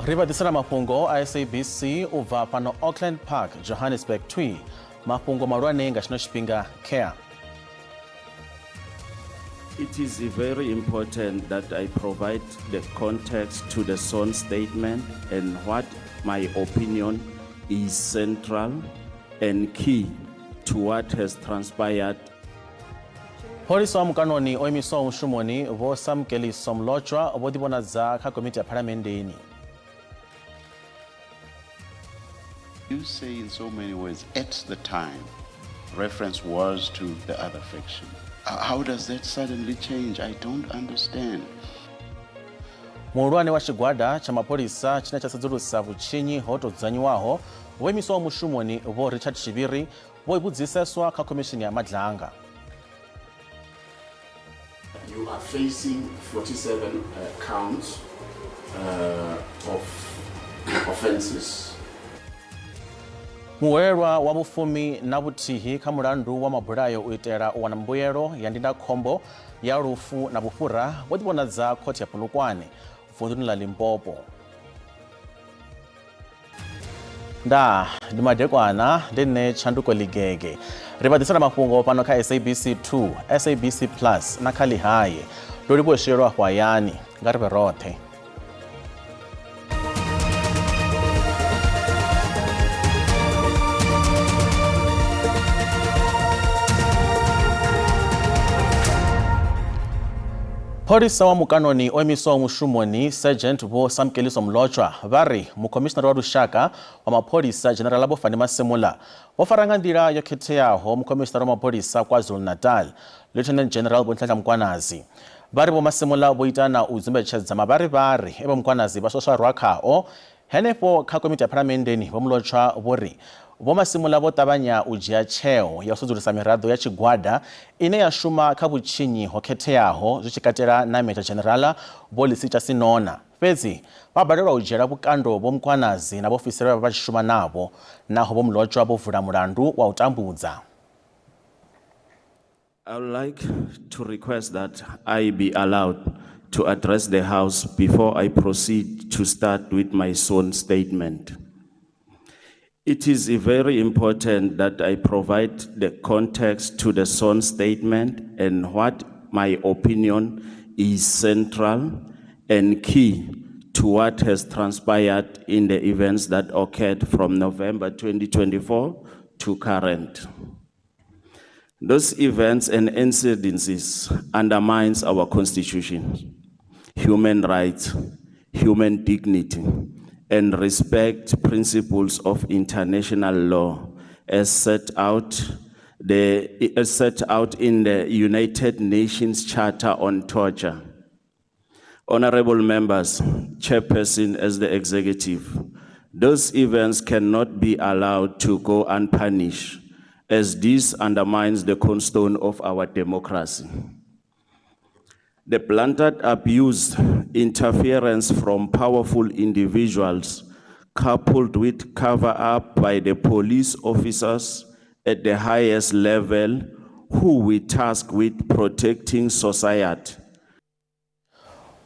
Rivadisana mapungo a SABC ubva pano Auckland Park, Johannesburg twi. Mapungo marwane nga chino chipinga care. It is very important that I provide the context to the SON statement and what my opinion is central and key to what has transpired. Polisi wa mkanoni oimiso umshumoni vo samkeli somlochwa vodibona za ka komiti ya parliamenteni. You say in so many words, at the time, reference was to the other faction. How does that suddenly change? I don't understand. Muulwane wa chigwada cha mapolisa china chasadzulusa vuchinyi hotodzanyiwaho woimiso umushumoni vo Richard Shibiri voibudziseswa ka commission ya madlanga. You are facing 47 counts of offenses. Muwerwa wa bufumi na butihi ka mulandu wa mabulayo uitera wana mbuyero ya ndinda khombo ya rufu na bufura vodibona za khoti ya Polokwane vunduni la Limpopo. Nda ndimadekwana ndine Chanduko Ligege. Rivadisana mapungo pano ka SABC 2, SABC Plus na Kali Haye. Lolibo shiro hwayani ngaribe rothe. Polisi wa mukanoni oimiso umushumoni Sergeant vo samkeli somlochwa vari mukomishnari wa rushaka wa mapolisa General Abofani Masemula vofaranga ndira yokhetheaho mukomishnari wa mapolisa KwaZulu-Natal Lieutenant General Bonhlanhla Mkwanazi vari vo Masemula voitana udzimbetshedza mavari ebo Mkwanazi vasoswa rwakhao henepo ka komiti ya parliamenteni vomlochwa vori vo Masemula votavanya ujia cheo ya usudzulisa mirado ya chigwada ine ya shuma ka vuchinyi hokhetheaho zvichikatela na Major General Bolisicha Sinona fedzi vabalelwa ujela vukando vo Mkwanazi na vofisiri vachishuma navo naho vomlochwa vovula mulandu wa utambudza. I would like to request that I be allowed to address the House before I proceed to start with my SON statement. It is very important that I provide the context to the SON statement and what my opinion is central and key to what has transpired in the events that occurred from November 2024 to current. Those events and incidences undermines our constitution, human rights, human dignity, and respect principles of international law as set out in the United Nations Charter on Torture. Honorable members, chairperson as the executive, those events cannot be allowed to go unpunished, as this undermines the cornerstone of our democracy. The blatant abuse, interference from powerful individuals, coupled with cover-up by the police officers at the highest level who we task with protecting society.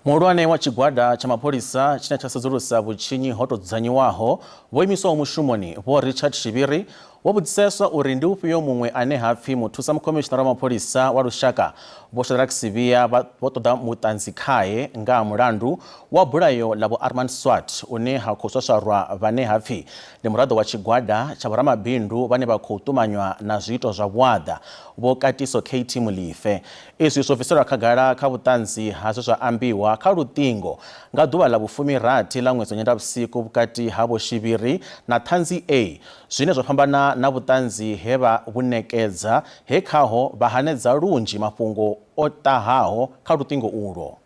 Muulwane wa chigwada cha mapolisa china chasadzulusa vuchinyi hotodzanyiwaho voimiso umushumoni vo Richard Shibiri wobudziseswa uri ndi upiyo mumwe ane hapfi muthusa mukomishnari wa mapolisa wa rushaka voxedera kusivia votoda mutanzi khaye nga mulandu wa bulayo lavo Armand Swart une hakhoswaswarwa vane hapfi ndi murado wa chigwada cha varamabindu vane vakhotumanywa na zwiito zwa vwada vo Katiso KT Mulife. Izwi zofisirwa khagala kha vutanzi hazwo zwa ambiwa kha lutingo nga duva la vufumi rathi la ṅwedzi wa Nyendavhusiku vhukati ha vo Shibiri na Thanzi A zwine zwa fhambana na vutanzi he va vunekedza he khaho va hanedza lunji mafhungo o tahaho kha lutingo ulo.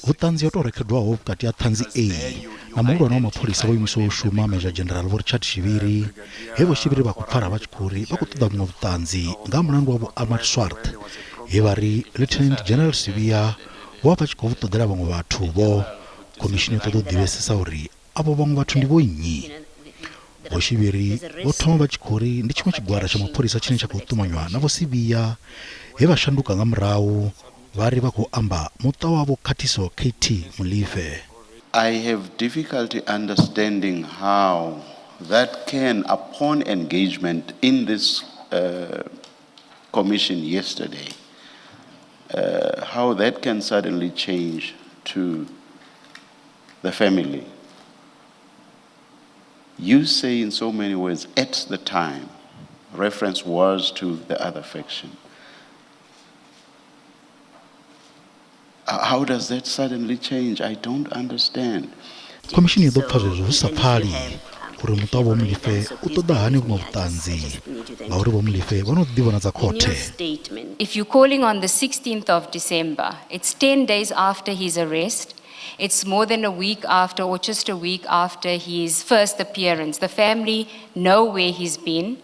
Vutanzi yo to rekhedwaho vhukati ha Thanzi A na muhulwane wa mapholisa voimiso ushuma Major General vo Richard Shibiri he vo Shibiri va kupfara va tshikuri va ku toda vhuṅwe vutanzi nga mulandu wa vo Armand Swart he vari Lieutenant General Sivia vo va tshi khou ṱoḓela vhaṅwe vhathu vo komishini yo ṱoḓa u ḓivhesesa uri avo vhaṅwe vhathu ndi vo nnyi. Vo Shibiri vo thoma va tshi khou ri ndi tshiṅwe tshigwada tsha mapholisa tshine tsha khou ṱumanywa na vo Sivia he va shanduka nga murahu vari va ku amba muta wavo Khatiso KT Molefe. I have difficulty understanding how that can, upon engagement in this commission yesterday, how that can suddenly change to the family. You say in so many words, at the time, reference was to the other faction. How does that suddenly change? I don't understand. Komishini i ḓo pfa zwezwo hu sa pfali uri muta wa Vho Molefe u ṱoḓa hani vhuṅwe vhuṱanzi ngauri Vho Molefe vho no ḓivhonadza khothe. If you're calling on the 16th of December, it's 10 days after his arrest. It's more than a week after, or just a week after his first appearance. The family know where he's been.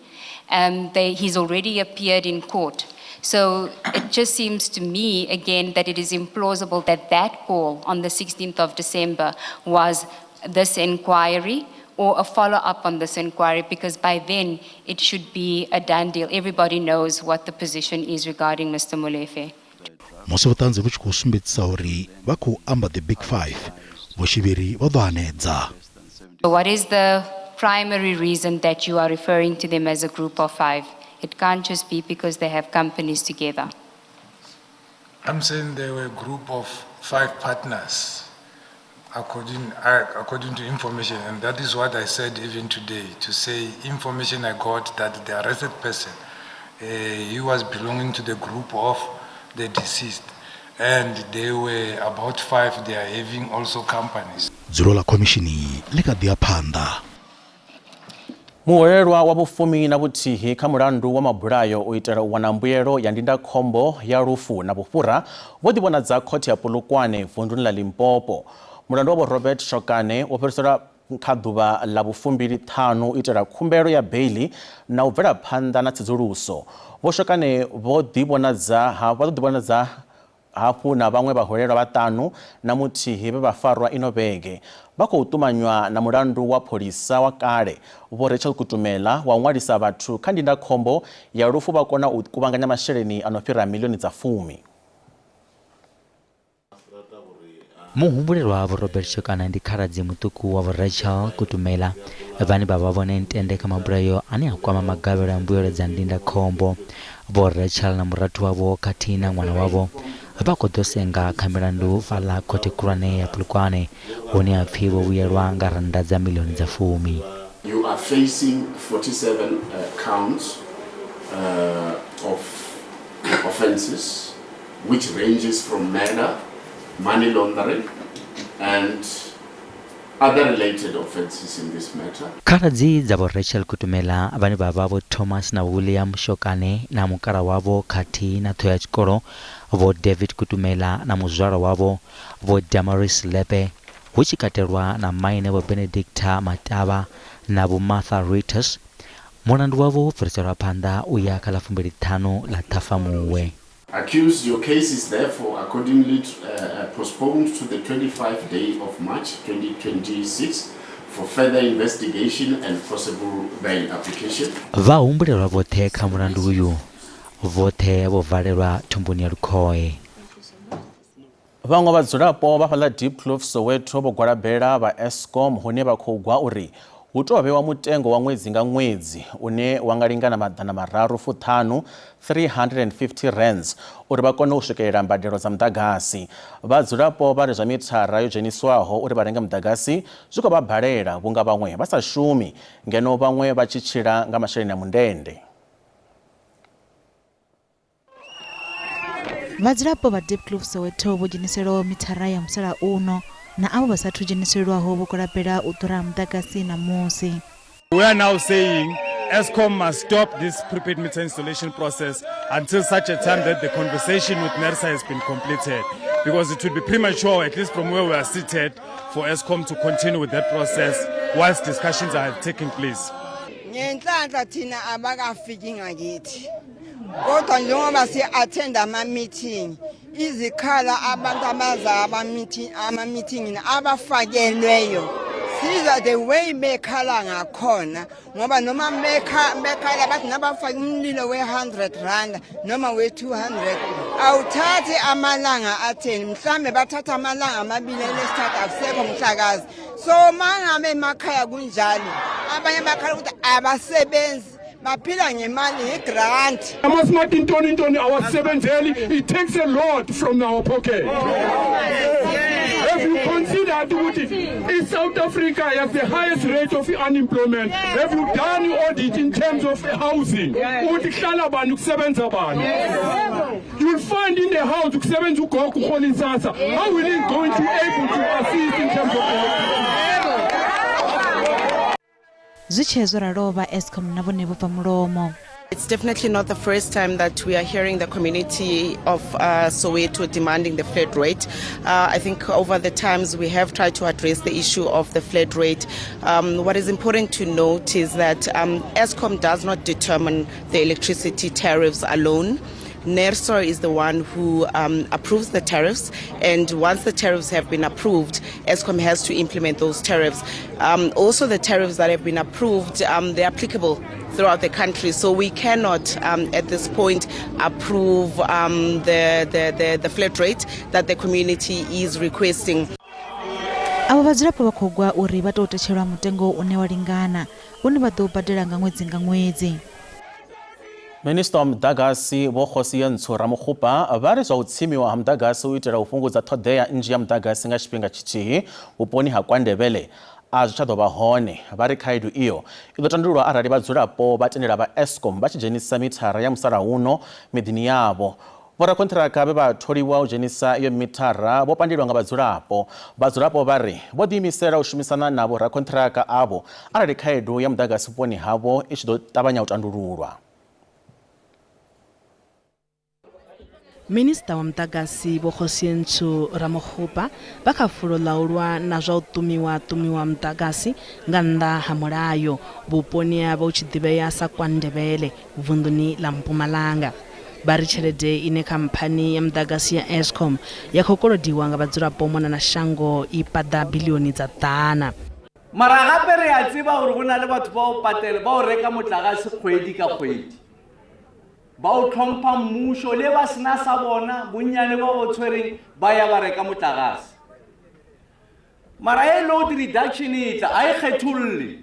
He's already appeared in court. So it just seems to me, again, that it is implausible that that call on the 16th of December was this inquiry or a follow-up on this inquiry, because by then it should be a done deal. Everybody knows what the position is regarding Mr. Molefe. Musi vhuṱanzi vhu tshi khou sumbedzisa uri vha khou amba the big five, vho Shivhiri vho ḓo hanedza. So what is the primary reason that you are referring to them as a group of five? It can't just be because they have companies together. I'm saying they were a group of 5 partners, according to information, and that is what I said even today, to say information I got that the arrested person, he was belonging to the group of the deceased, and they were about 5, they are having also companies. Dzulo la komishini ḽi kha ḓi ya phanḓa. Muhwelelwa wa vhufumi na vhuthihi kha mulandu wa mabulayo u itela u wana mbuelo ya ndindakhombo ya lufu na vhufhura vho ḓivhonadza khothe ya Polokwane vunḓuni ḽa Limpopo. Mulandu wa Robert Shokane wo fhiriselwa kha ḓuvha ḽa vhu-25 u itela khumbelo ya beiḽi na u bvela phanḓa na tsedzuluso. Vho Shokane vho ḓivhonadza hafhu na vhaṅwe vhahwelelwa vhaṱanu na muthihi vhe vha farwa ino vhege vha khou ṱumanywa na mulandu wa pholisa wa kale Vho Rachel Kutumela wa u ṅwalisa vhathu kha ndindakhombo ya lufu vha kona u kuvhanganya masheleni a no fhira miḽioni dza 10. Muhumbulelwa Vho Robert Shokane ndi khaladzi muṱuku wa Vho Rachel Kutumela vhane vha vha vhone ntende kha mabulayo ane a kwama magavhelo a mbuelo dza ndindakhombo. Vho Rachel na murathu wavho khathihi na ṅwana wavho vha khou ḓo senga kha milandu fhaḽa khothe khulwane ya Polokwane hune ha pfi vho vhuyelwa nga rannda dza miḽioni dza 10. You are facing 47 counts of offences, which ranges from murder, money laundering, and other related offences in this matter. Khaladzi dza Vho Rachel Kutumela vhane vha vha Vho Thomas na William Shokane na mukala wavho khathihi na ṱhoho ya tshikolo Vho David Kutumela na muzwala wavho Vho Damaris Lepe hu tshi katelwa na maine Vho Benedicta Matavha na Vho Martha Ritters. Mulandu wavho u fhiriselwa phanḓa u ya kha ḽa 25 ḽa Ṱhafamuhwe. Accused, your case is therefore accordingly postponed to the 25th day of March 2026 for further investigation and possible bail application. Vahumbulelwa vhoṱhe kha mulandu uyu vhoṱhe vho valelwa thumbuni ya Lukhohe. Vhaṅwe vhadzulapo vha fhaḽa Diepkloof Soweto vho gwalabela vha Eskom hune vha khou gwa uri hu tou vhewa mutengo wa ṅwedzi nga ṅwedzi une wa nga lingana maḓana mararu fuṱhanu 350 rands uri vha kone u swikelela mbadelo dza muḓagasi. Vhadzulapo vha ri zwa mithara yo dzheniswaho uri vha renge muḓagasi zwi khou vha balela vhunga vhaṅwe vha sa shumi ngeno vhaṅwe vha tshi tshila nga masheleni a mundende. Vhadzulapo vha Diepkloof Soweto vho dzheniselaho mithara ya musalauno na avo vha sathu dzheniseliwaho vho gwalabela u ḓura muḓagasi na musi. We are now saying Eskom must stop this prepaid meter installation process until such a time that the conversation with NERSA has been completed, because it would be premature, at least from where we are seated, for Eskom to continue with that process whilst discussions are taking place. Ngenhlanhla thina abakafiki ngakithi. Kodwa njengoba si-attend ama-meeting, izikhala abantu abaza ama-meeting abafakelweyo siza the way bekhala ngakhona ngoba noma bekhala bathi nabafake umlilo we-100 rand noma we-200 awuthathi amalanga atheni mhlambe bathatha amalanga amabili lesithathu akusekho umhlakazi so mangabe emakhaya kunjalo abanye bakhala ukuthi abasebenzi baphila ngemali igrant amasmart intoni awasebenzeli it takes a lot from our pocket. If you consider that South Africa has the highest rate of unemployment, have you done audit in terms of housing? You'll find in the house how will it going to able to assist in terms of Zichezo raloba Eskom nabone bva mulomo. It's definitely not the first time that we are hearing the community of Soweto demanding the flat rate. I think over the times we have tried to address the issue of the flat rate. What is important to note is that Eskom does not determine the electricity tariffs alone. NERSA is the one who approves the tariffs, and once the tariffs have been approved, Eskom has to implement those tariffs. Also, the tariffs that have been approved, they're applicable throughout the country, so we cannot at this point approve the flat rate that the community is requesting. Abo vadzirapo vakhogwa uri vatotechelwa mutengo une walingana une vha ḓo badela nga ṅwedzi. Minister wa Mudagasi Vho Kgosiyentsho Ramokgopa vha ri zwa u tsimiwa ha mudagasi u itela u fhungudza ṱhoḓea nnzhi ya mudagasi nga tshifhinga tshithihi vhuponi ha KwaNdebele a zwi tsha ḓo vha hone. Vha ri khaedu iyo i ḓo tandululwa arali vhadzulapo vha tendela vha Eskom vha tshi dzhenisa mithara ya musalauno miḓini yavho. Vhorakontraka vhe vha tholiwa u dzhenisa iyo mithara vho pandelwa nga vhadzulapo. Vhadzulapo vha ri vho ḓiimisela u shumisana na vhorakontraka avho arali khaedu ya mudagasi vhuponi havho i tshi ḓo ṱavhanya u tandululwa. Minista wa mudagasi Vho Kgosiyentsho Ramokgopa vha kha fulo ḽa u lwa na zwa u ṱumiwa mudagasi nga nnḓa ha mulayo vhuponi havho hu tshi ḓivhea sa KwaNdebele vunḓuni ḽa Mpumalanga. Vha ri tshelede ine khamphani ya mudagasi ya Eskom ya khou kolodiwa nga vhadzulapo mona na shango i paḓa biḽioni dza ḓana. Mara gape re a tseba gore go na le batho ba o patela ba o reka motlakase kgwedi ka kgwedi. Ba o tlhompha mmušo le ba sena sa bona bonnyane ba bo tshwereng ba ya ba reka motlakase. Mara e load reduction e tla a e kgetholle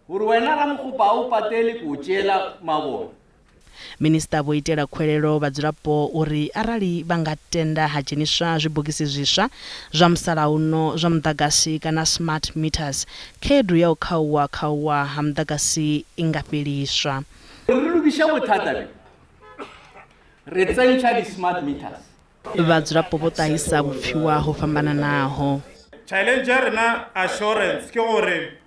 gore wena Ramokgopa o patele ko tšela mabona. Minista vho itela khwelelo vhadzulapo uri arali vha nga tenda ha dzheniswa zwibogisi zwiswa zwa musalauno zwa mudagasi kana smart meters khaedu ya u khauwa ha mudagasi i nga fheliswa. Re lokisha bothata be re tsentšha di-smart meters. Vhadzulapo vho ṱahisa vhupfiwa ho fhambananaho. Challenge ya rena assurance ke gore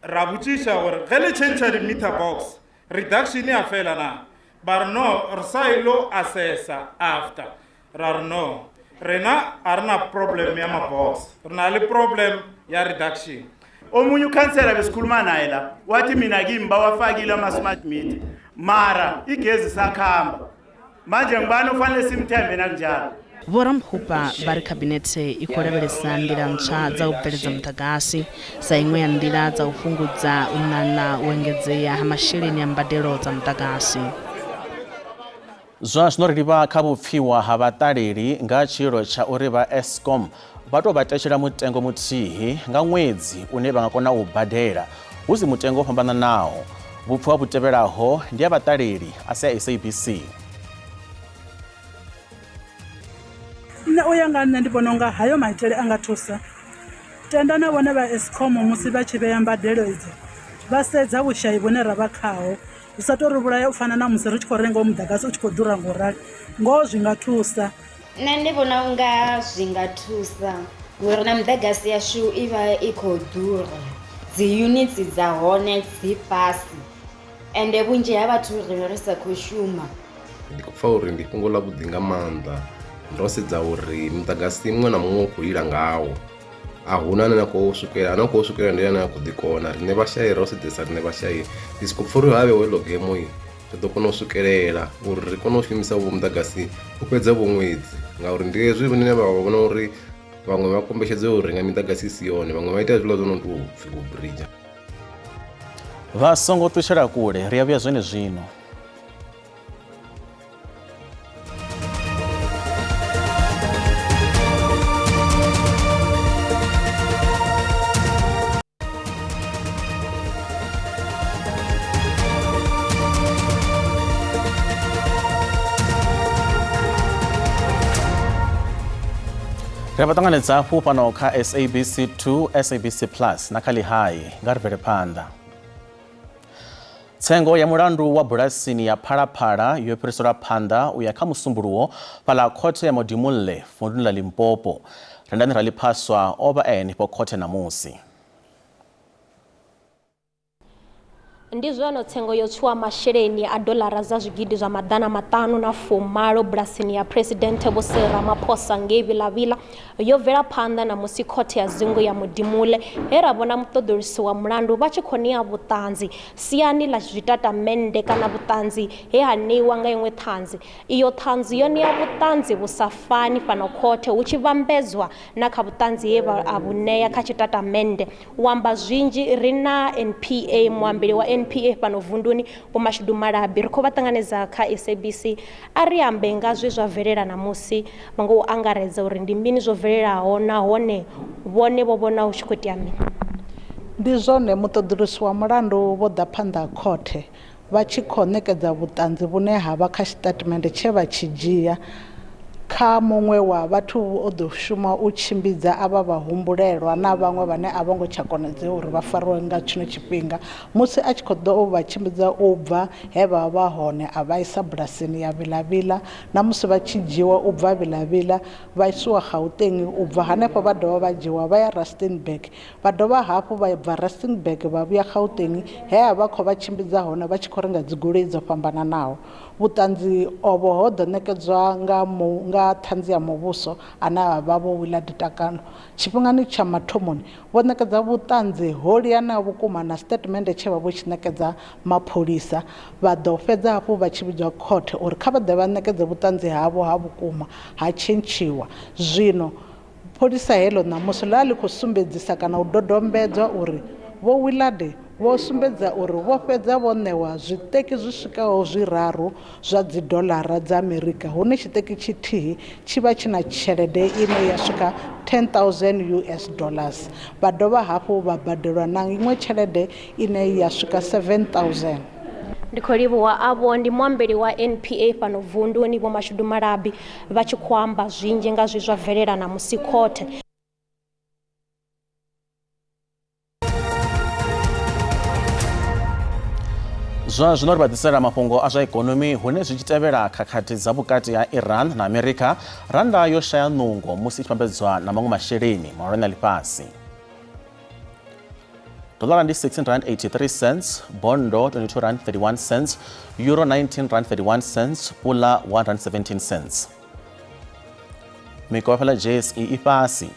ra botšiša gore ge le tšhentšha di-meter box reduction ya fela na ba re no re sa ilo assessa after ra re no rena a re na problem ya mabox re na le problem ya reduction. Omunye ukhansela besikhuluma naye la wathi mina kimi bawafakile ama-smart meter mara igezi sakhamba manje ngibani ufanele simthembe nakunjalo. Vho Ramokgopa vha ri khabinete i khou lavhelesa nḓila ntswa dza u bveledza mudagasi sa iṅwe ya nḓila dza u fhungudza u ṋaṋa u engedzea ha masheleni a mbadelo dza mudagasi. Zwa zwino ri livha kha vhupfiwa ha vhaṱaleli nga tshilo tsha uri vha Eskom vha tou vha tetshela mutengo muthihi nga ṅwedzi une vha nga kona u badela hu si mutengo wo fhambananaho. Vhupfiwa vhu tevhelaho ndi ya vhaṱaleli a si a SABC. Nṋe u ya nga nṋe ndi vhona unga hayo maitele a nga thusa. Tenda na vhone vha Eskom musi vha tshi vhea mbadelo idzo vha sedza vhushayi vhune ra vha khaho. Hu sa tou ri vhulaya u fana na musi ri tshi khou renga mudagasi u tshi khou ḓura ngaurali ngoho zwi nga thusa. Nṋe ndi vhona unga zwi nga thusa ngori na mudagasi yashu i vha i khou ḓura, dzi units dza hone dzi fhasi ende vhunzhi ha vhathu ri sa khou shuma. Ndi khou pfa uri ndi fhungo ḽa vhuḓi nga maanḓa ndo sedza uri mudagasi muṅwe na muṅwe u khou lila ngawo a huna ane a khou swikelela ndi ane a khou ḓikona. Riṋe vhashayi ro sedzesa riṋe vhashayi ndi sokou pfa uri havhe welo game ri ḓo kona u swikelela uri ri kone u shumisa vho mudagasi u fhedza vho ṅwedzi ngauri ndi hezwi vhune vha vhona uri vhaṅwe vha kombetshedza u renga midagasi i si yone vhaṅwe vha ita zwiḽa zwo no tou pfhi ku bridge. Vha songo ṱutshela kule ri a vhuya zwene zwino. Rapatanganedza pano kha SABC2, SABC Plus na khali hai ngarivele panda. Tsengo ya mulandu wa bulasini ya Phalaphala yopirisira phanda uya kha musumbuluwo pala khothe ya Modimolle funduni la Limpopo. Randani raliphaswa oba eni po khothe namusi. Ndizwano tsengo yotswa masheleni a dolara za zwigidi zwa madana matano na fumalo bulasini ya President Vho Ramaphosa ngei Vilavila yo bvela phanḓa na musi khothe ya dzingu ya Modimolle he ra vhona muṱoḓolisi wa mulandu vha tshi khou ṋea vhuṱanzi siani ḽa zwitatamennde kana vhuṱanzi he ha ṋeiwa nga iṅwe ṱhanzi. Iyo ṱhanzi yo ṋea vhuṱanzi vhu sa fani fhano khothe hu tshi vhambedzwa na kha vhuṱanzi he vha a vhu ṋea kha tshitatamennde. U amba zwinzhi ri na NPA muambeli wa NPA pano vunduni Vho Mashudu Malabi ri khou vha ṱanganedza kha SABC a ri ambe nga zwe zwa bvelela namusi vha ngo angaredza uri ndi mini zwo bvelelaho nahone vhone vho vhona hu tshi khou itea mini. Ndi zwone muṱoḓolisi wa mulandu vho ḓa phanḓa ha khothe vha tshi khou ṋekedza vhuṱanzi vhune ha vha kha tshitatamennde tshe vha tshi dzhia kha muṅwe wa vhathu o ḓo shuma u tshimbidza avha vhahumbulelwa na vhaṅwe vhane a vho ngo tsha konadzea uri vha fariwe nga tshino tshifhinga musi a tshi khou ḓo vha tshimbidza u bva he vha vha hone a vha isa bulasini ya Vilavila na musi vha tshi dzhiwa u bva Vilavila vha isiwa Gauteng u bva hanefho vha dovha vha dzhiwa vha ya Rustenburg vha dovha hafhu vha bva Rustenburg vha vhuya Gauteng he vha khou vha tshimbidza hone vha tshi khou renga dzigoloi dzo fhambananaho. Vhuṱanzi ovho ho ḓo ṋekedzwa nga ṱhanzi ya muvhuso ane vha vho Willard Takano tshifhingani tsha mathomoni vho ṋekedza vhuṱanzi ho liana vhukuma na statement tshe vha vho tshi ṋekedza mapholisa vha ḓo fhedza hafhu vha tshi vhidzwa khothe uri kha vha ḓe vha ṋekedze vhuṱanzi havho ha vhukuma ha tshentshiwa. Zwino pholisa heḽo namusi ḽa ḽi khou sumbedzisa kana u dodombedzwa uri vho Willard vho sumbedza uri vho fhedza vho ṋewa zwiṱeki zwi swikaho zwiraru zwa dzi dolara dza Amerika hune tshiṱeki tshithihi tshi vha tshi na tshelede ine ya swika 10,000 US dollars vha dovha hafhu vha badelwa na iṅwe tshelede ine ya swika 7,000. Ndi khou livhuwa avho ndi muambeli wa NPA fhano vunduni Vho Mashudu Malabi vha tshi khou amba zwinzhi nga zwi zwa bvelela na musi khothe. Zwa zwino ri vhaḓisela mafhungo a zwa ikonomi hune zwi tshi tevhela khakhathi dza vhukati ha Iran na Amerika randa yo shaya nungo musi i tshi vhambedzwa na maṅwe masheleni mahulwane a ḽifhasi. Dolara ndi 16.83 cents, bondo 22.31 cents, euro 19.31 cents, pula 1.17 cents. Mikopo ya JSE i fhasi.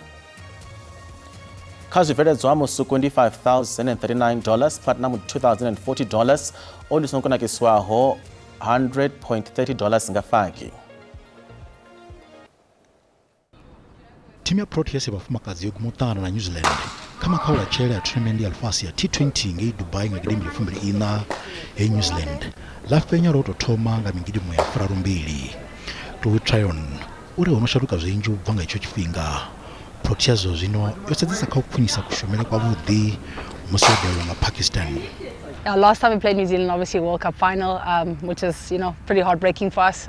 Kha zwibveledzwa musuku ndi $5,039, platinum $2,040, oli songo kunakiswaho $100.30 nga faki. Timu ya Proteas ya bafumakadzi yo gumutana na New Zealand kama kaula chele ya tournament ya alfasi ya T20 ngei Dubai nga gidimi lifumbili ina ya New Zealand lafenya roto thoma nga mingidimo ya furaru mbili. Tuwi Tryon uri onosharuka zwinji ubva nga icho chifhinga. Proteas zwino yosedzesa kha u khwinisa kushumele kwa vhuḓi musi yo delwa nga Pakistan. Last time we played New Zealand, obviously World Cup final, which is, pretty heartbreaking for us.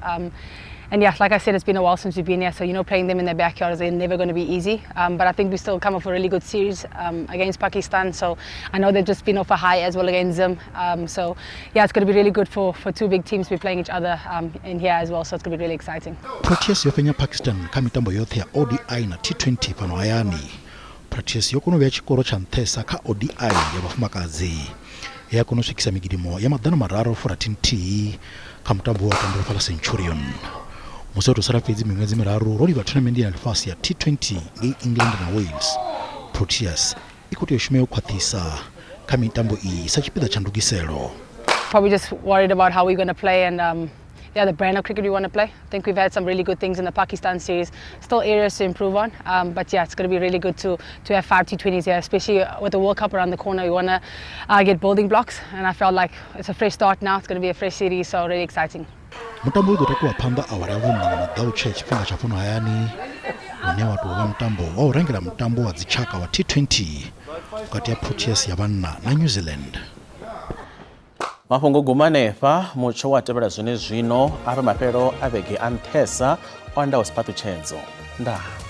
And yeah, like I said, it's been a while since we've been here, so playing them in their backyard is never going to be easy. But I think we still come off a really good series against Pakistan. So I know they've just been off a high as well against them. So yeah, it's going to be really good for two big teams to be playing each other in here as well. So it's going to be really exciting. Proteas yofenya Pakistan kha mitambo yothe ya ODI na T20 pano hayani. Proteas yokonovya chikoro cha nthesa kha ODI ya bafumakadzi. Ya kunoswikisa migidimo ya madana mararu furatini nthihi kha mutambo wa Kandrofala Centurion. Musoto sala fedzi miṅwedzi miraru ro livha tournament ya alfasi ya T20 ngei England na Wales. Proteas ikuti yoshume yo khwaṱhisa kha mitambo iyi sa tshipiḓa tsha ndugiselo. Probably just worried about how we're going to play and the brand of cricket we want to play. I think we've had some really good things in the Pakistan series. Still areas to improve on, but yeah, it's going to be really good to have 5 T20s here, especially with the World Cup around the corner. We want to get building blocks, and I felt like it's a fresh start now. It's going to be a fresh series, so really exciting. Mutambo uyu utakuwa phanḓa awara ya vhuna na madautshe tshifhinga tsha funo hayani hune watu wa mutambo wa u rengela mutambo wa dzitshaka wa T20 vhukati ya Proteas ya vhanna na New Zealand. Mafhungo gumanefa mutsho wa tevhela zwene zwino apa mafhelo a vhege a nṱhesa o andaho sipatu tshedzo. Ndaa.